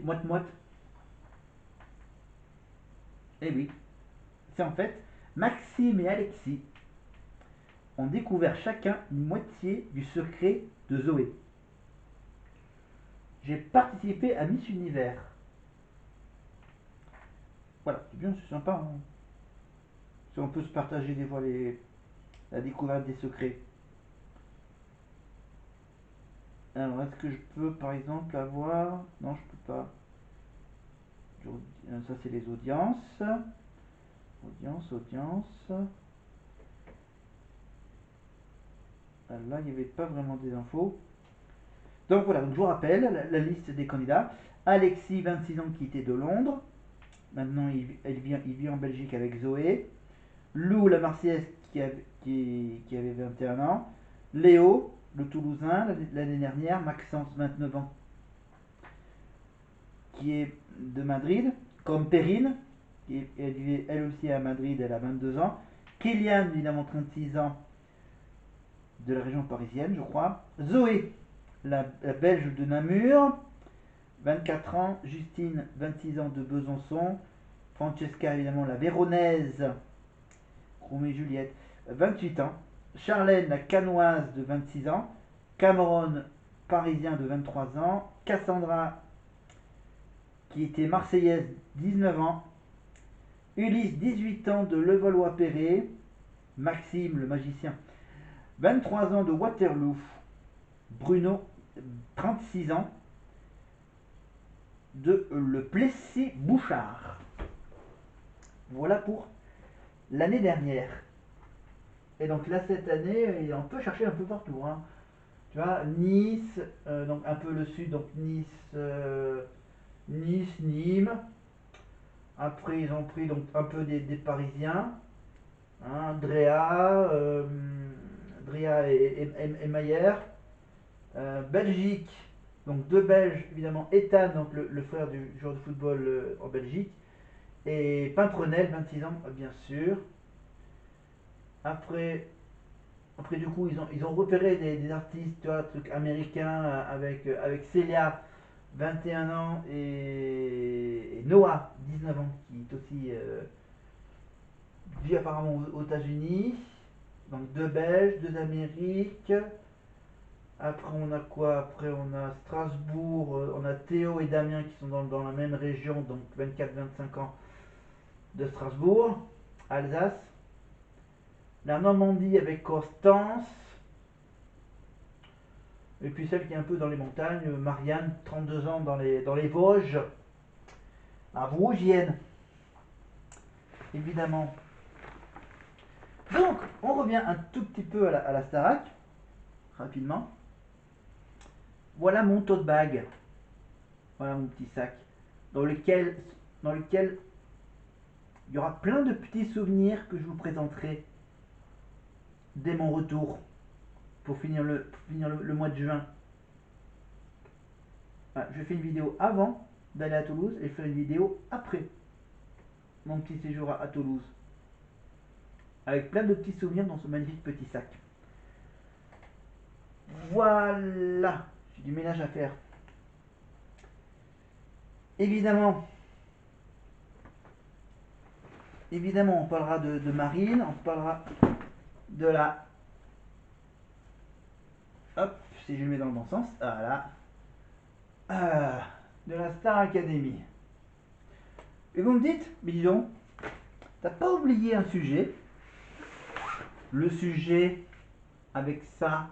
moite-moite. Eh oui, c'est en fait Maxime et Alexis ont découvert chacun une moitié du secret de Zoé. J'ai participé à Miss Univers. Voilà, c'est bien, c'est sympa. Hein. Si on peut se partager des fois la découverte des secrets. Alors, est-ce que je peux par exemple avoir. Non, je peux pas. Ça, c'est les audiences. Audience. Là, il n'y avait pas vraiment des infos. Donc voilà, donc je vous rappelle la liste des candidats. Alexis, 26 ans, qui était de Londres. Maintenant, il vit en Belgique avec Zoé. Lou, la Marseillaise, qui avait 21 ans. Léo, le Toulousain, l'année dernière. Maxence, 29 ans, qui est de Madrid. Comme Perrine, elle vivait elle aussi à Madrid, elle a 22 ans. Kylian, évidemment, 36 ans, de la région parisienne, je crois. Zoé, la Belge de Namur, 24 ans. Justine, 26 ans, de Besançon. Francesca, évidemment, la Véronaise, Roméo et Juliette, 28 ans. Charlène, la Canoise, de 26 ans. Cameron, parisien, de 23 ans. Cassandra, qui était marseillaise, 19 ans. Ulysse, 18 ans, de Levallois-Perret. Maxime, le magicien, 23 ans, de Waterloo. Bruno, 36 ans, de Le Plessis-Bouchard. Voilà pour l'année dernière. Et donc là, cette année, on peut chercher un peu partout. Hein. Tu vois, Nice, donc un peu le sud, donc Nice, Nîmes. Après, ils ont pris donc un peu des Parisiens. Hein, Drea et Mayer. Belgique, donc deux Belges, évidemment. Ethan, donc le frère du joueur de football en Belgique. Et Pimprenel, 26 ans, bien sûr. Après, Après, du coup, ils ont repéré des artistes, tu vois, trucs américains avec Celia, 21 ans, et Noah, 19 ans, qui est aussi vit apparemment aux États-Unis. Donc deux Belges, deux Amériques. Après, on a quoi? Après, on a Strasbourg, on a Théo et Damien qui sont dans la même région, donc 24-25 ans de Strasbourg, Alsace. La Normandie avec Constance. Et puis celle qui est un peu dans les montagnes, Marianne, 32 ans dans les Vosges, à Vosgienne, évidemment. Donc, on revient un tout petit peu à la Starac, rapidement. Voilà mon tote bag. Voilà mon petit sac, dans lequel il y aura plein de petits souvenirs que je vous présenterai dès mon retour pour finir le mois de juin. Voilà, je fais une vidéo avant d'aller à Toulouse et je ferai une vidéo après mon petit séjour à Toulouse. Avec plein de petits souvenirs dans ce magnifique petit sac. Voilà, j'ai du ménage à faire. Évidemment, on parlera de Marine, on parlera de la... Hop, si je le mets dans le bon sens, voilà. De la Star Academy. Et vous me dites, mais dis donc, t'as pas oublié un sujet? Le sujet avec ça,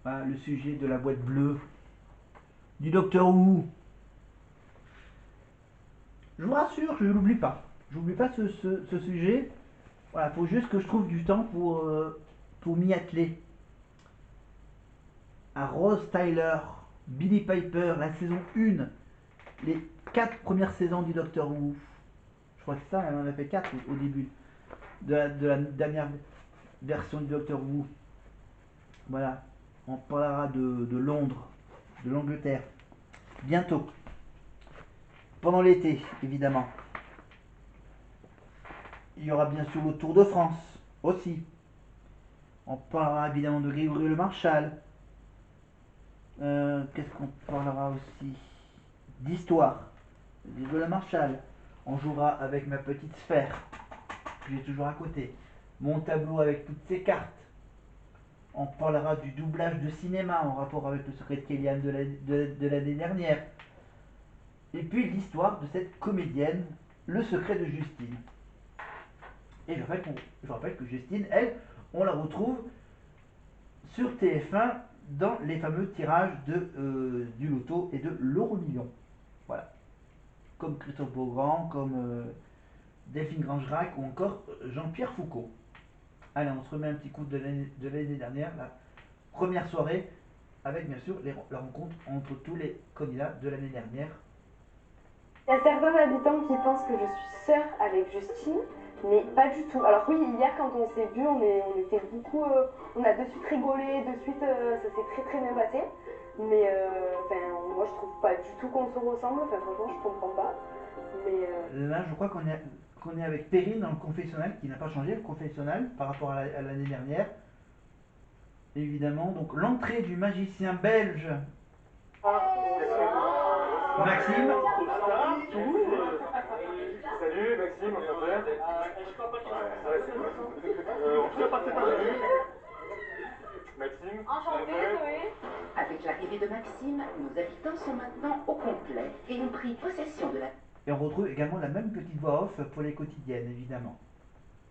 voilà, le sujet de la boîte bleue, du Docteur Who. Je vous rassure, je ne l'oublie pas. Je n'oublie pas ce sujet. Voilà, faut juste que je trouve du temps pour m'y atteler. À Rose Tyler, Billy Piper, la saison 1, les 4 premières saisons du Docteur Who. Je crois que ça, elle en a fait 4 au début de la dernière version du Docteur Who. Voilà, on parlera de Londres, de l'Angleterre, bientôt. Pendant l'été, évidemment. Il y aura bien sûr le Tour de France aussi. On parlera évidemment de Grégory Le Marchal. Qu'est-ce qu'on parlera aussi? d'histoire, des livres de Marshall. On jouera avec ma petite sphère, que j'ai toujours à côté. Mon tableau avec toutes ces cartes. On parlera du doublage de cinéma en rapport avec le secret de Kellyanne de l'année dernière. Et puis l'histoire de cette comédienne, Le secret de Justine. Et je rappelle que Justine, elle, on la retrouve sur TF1 dans les fameux tirages du loto et de l'euro-million. Voilà. Comme Christophe Beaugrand, comme Delphine Grangerac ou encore Jean-Pierre Foucault. Allez, on se remet un petit coup de l'année dernière, la première soirée, avec bien sûr la rencontre entre tous les candidats de l'année dernière. Il y a certains habitants qui pensent que je suis sœur avec Justine, mais pas du tout. Alors oui, hier quand on s'est vu, on était beaucoup, on a de suite rigolé, de suite ça s'est très très bien passé. Mais moi je trouve pas du tout qu'on se ressemble. Enfin franchement je comprends pas. Mais Là, je crois qu'on est avec Perrine dans le confessionnal, qui n'a pas changé le confessionnal par rapport à l'année dernière. Évidemment, donc l'entrée du magicien belge Maxime. Salut Maxime, enchanté. On se fait pas cette année. Maxime. enchanté Zoé. Avec l'arrivée de Maxime, nos habitants sont maintenant au complet et ont pris possession de la Et on retrouve également la même petite voix off pour les quotidiennes, évidemment.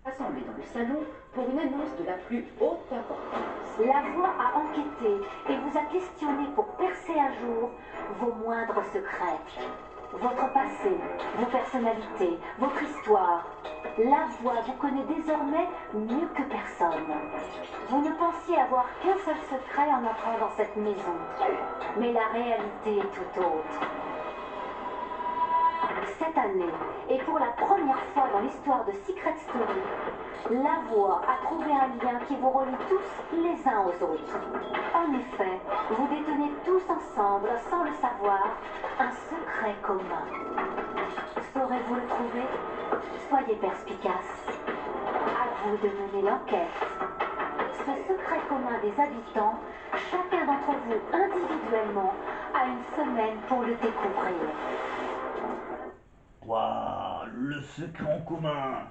assemblée dans le salon pour une annonce de la plus haute importance. La voix a enquêté et vous a questionné pour percer à jour vos moindres secrets. Votre passé, vos personnalités, votre histoire. La voix vous connaît désormais mieux que personne. Vous ne pensiez avoir qu'un seul secret en entrant dans cette maison. Mais la réalité est tout autre. Cette année, et pour la première fois dans l'histoire de Secret Story, la voix a trouvé un lien qui vous relie tous les uns aux autres. En effet, vous détenez tous ensemble, sans le savoir, un secret commun. Saurez-vous le trouver? Soyez perspicace. À vous de mener l'enquête. Ce secret commun des habitants, chacun d'entre vous individuellement a une semaine pour le découvrir. Waouh, le secret en commun.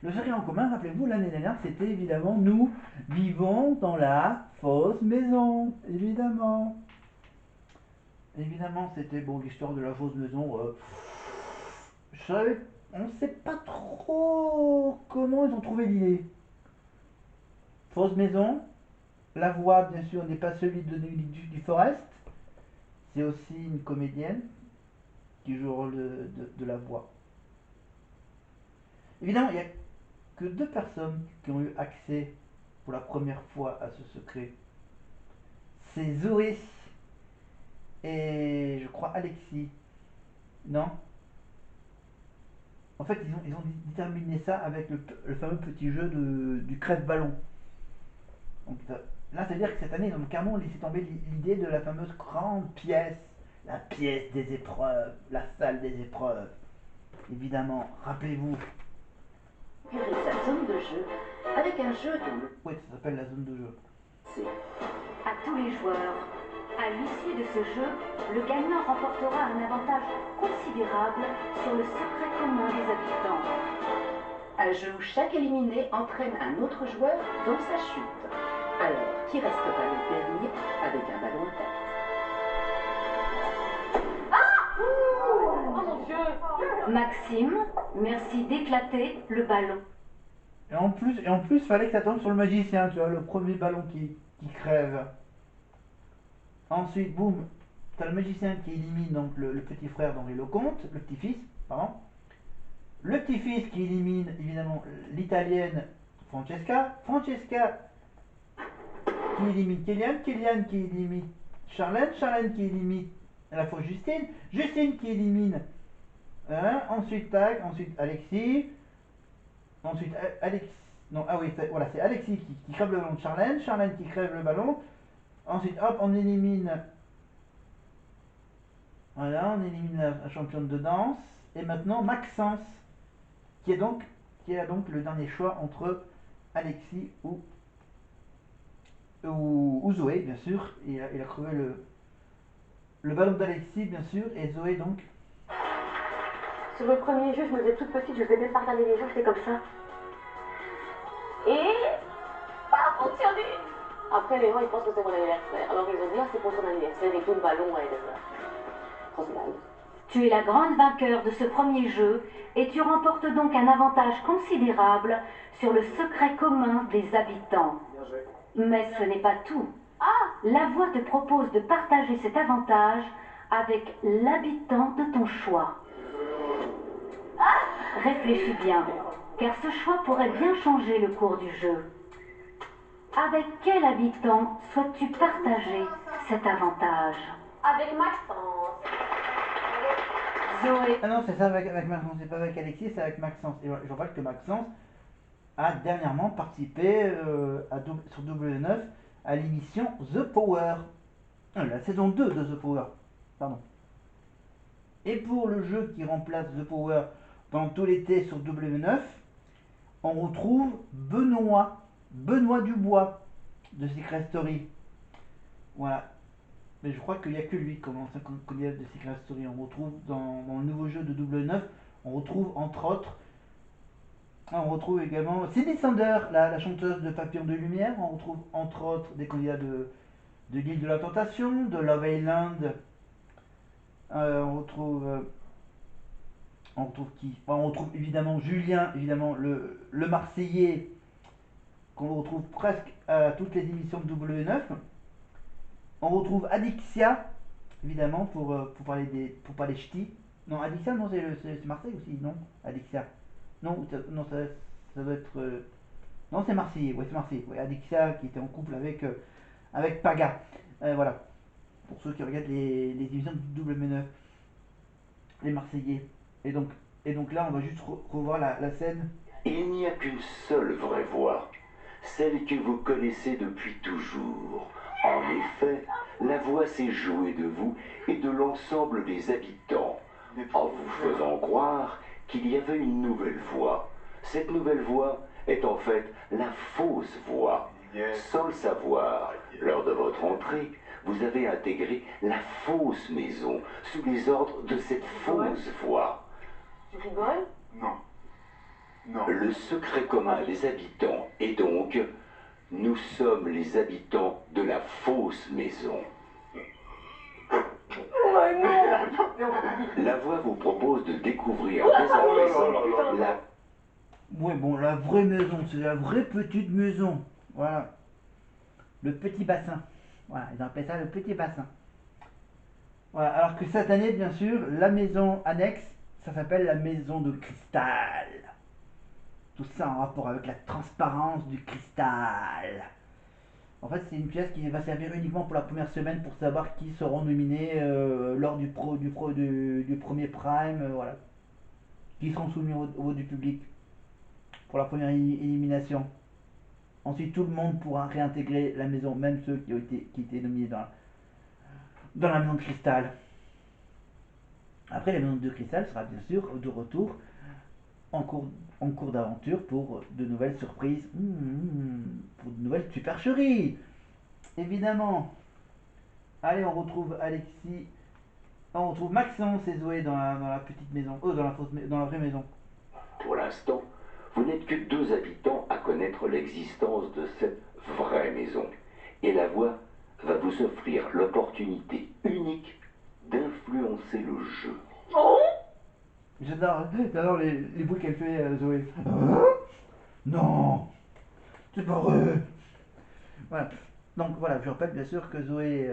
Le secret en commun, rappelez-vous, l'année dernière, c'était évidemment nous vivons dans la fausse maison. Évidemment. Évidemment, c'était bon l'histoire de la fausse maison. On ne sait pas trop comment ils ont trouvé l'idée. Fausse maison. La voix, bien sûr, n'est pas celui de du Forest. C'est aussi une comédienne qui joue le rôle de la voix. Évidemment, il n'y a que deux personnes qui ont eu accès pour la première fois à ce secret. C'est Zoé et je crois Alexis. Non? En fait, ils ont déterminé ça avec le fameux petit jeu du crève-ballon. Donc là, ça veut dire que cette année, ils ont carrément laissé tomber l'idée de la fameuse grande pièce. La pièce des épreuves, la salle des épreuves. Évidemment, rappelez-vous. Curer sa zone de jeu avec un jeu dont le Oui, ça s'appelle la zone de jeu. c'est À tous les joueurs. À l'issue de ce jeu, le gagnant remportera un avantage considérable sur le secret commun des habitants. un jeu où chaque éliminé entraîne un autre joueur dans sa chute. Alors, qui restera le dernier avec un ballon intact? Oh mon Dieu. Maxime, merci d'éclater le ballon. Et en plus, fallait que ça tombe sur le magicien, tu vois, le premier ballon qui crève. Ensuite, boum, t'as le magicien qui élimine donc le petit frère d'Henri Lecomte, le petit-fils, pardon. Le petit-fils qui élimine évidemment l'italienne Francesca. Francesca qui élimine Kellyanne. Kellyanne qui élimine Charlène. Charlène qui élimine à la fois Justine. Justine qui élimine. Ensuite, tac, ensuite Alexis. Ensuite, Alexis. Non, ah oui, voilà, c'est Alexis qui crève le ballon de Charlène. Charlène qui crève le ballon. Ensuite, hop, on élimine. Voilà, on élimine la championne de danse. Et maintenant, Maxence, qui a donc le dernier choix entre Alexis ou Zoé, bien sûr. Il a crevé Le ballon d'Alexis, bien sûr, et Zoé donc. Sur le premier jeu, je me faisais toute petite, je ne faisais même pas regarder les gens, j'étais comme ça. Et pas fonctionné. Après, les gens, ils pensent que c'est mon anniversaire. Alors, ils ont dit, ah, c'est pour ton anniversaire et tout, le ballon, ouais, grosse blague. Tu es la grande vainqueur de ce premier jeu et tu remportes donc un avantage considérable sur le secret commun des habitants. Bien joué. Mais ce n'est pas tout. La voix te propose de partager cet avantage avec l'habitant de ton choix. Réfléchis bien, car ce choix pourrait bien changer le cours du jeu. Avec quel habitant souhaites-tu partager cet avantage? Avec Maxence. Zoé, Ah non, c'est ça avec Maxence, c'est pas avec Alexis, c'est avec Maxence. Et je rappelle que Maxence a dernièrement participé sur W9 à l'émission The Power. La saison 2 de The Power. Pardon. Et pour le jeu qui remplace The Power pendant tout l'été sur W9, on retrouve Benoît Dubois de Secret Story. Voilà. Mais je crois qu'il n'y a que lui comme ancien candidat de Secret Story. On retrouve dans le nouveau jeu de W9, on retrouve entre autres, on retrouve également Cindy Sander, la chanteuse de Papillon de Lumière. On retrouve entre autres des candidats de l'île de la Tentation, de Love Island. On retrouve qui? On retrouve évidemment Julien, évidemment le Marseillais, qu'on retrouve presque à toutes les émissions de W9. On retrouve Adixia, évidemment, pour parler ch'ti. Non, Adixia, non, c'est Marseille aussi, non? Adixia. Non, non ça doit être. Non, c'est Marseillais, ouais, c'est Marseillais. Ouais, Adixia qui était en couple avec Paga. Voilà, pour ceux qui regardent les émissions de W9, les Marseillais. Et donc, et donc là, on va juste revoir la scène. Il n'y a qu'une seule vraie voix, celle que vous connaissez depuis toujours. En effet, la voix s'est jouée de vous et de l'ensemble des habitants, en vous faisant croire qu'il y avait une nouvelle voix. Cette nouvelle voix est en fait la fausse voix. Sans le savoir, lors de votre entrée, vous avez intégré la fausse maison sous les ordres de cette fausse voix. Tu rigoles? Non. Non. Le secret commun des habitants est donc, nous sommes les habitants de la fausse maison. Ouais, non. La voix vous propose de découvrir dès à présent la Ouais, bon, la vraie maison, c'est la vraie petite maison. Voilà. Le petit bassin. Voilà, ils appellent ça le petit bassin. Voilà, alors que cette année, bien sûr, la maison annexe, ça s'appelle la maison de cristal. Tout ça en rapport avec la transparence du cristal. En fait, c'est une pièce qui va servir uniquement pour la première semaine pour savoir qui seront nominés lors du premier prime, voilà. Qui seront soumis au vote du public pour la première élimination. Ensuite, tout le monde pourra réintégrer la maison, même ceux qui étaient nominés dans la maison de cristal. Après, la maison de cristal sera bien sûr de retour en cours d'aventure pour de nouvelles surprises, pour de nouvelles supercheries. Évidemment. Allez, on retrouve Alexis, on retrouve Maxence et Zoé dans la petite maison, dans la vraie maison. Pour l'instant, vous n'êtes que deux habitants à connaître l'existence de cette vraie maison. Et la voix va vous offrir l'opportunité unique d'influencer le jeu. J'adore les bruits qu'elle fait, Zoé. Non, c'est pas vrai. Voilà. Donc voilà, je rappelle bien sûr que Zoé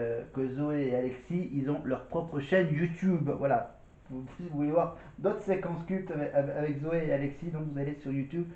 et Alexis, ils ont leur propre chaîne YouTube. Voilà. Si vous voulez voir d'autres séquences cultes avec Zoé et Alexis, donc vous allez sur YouTube.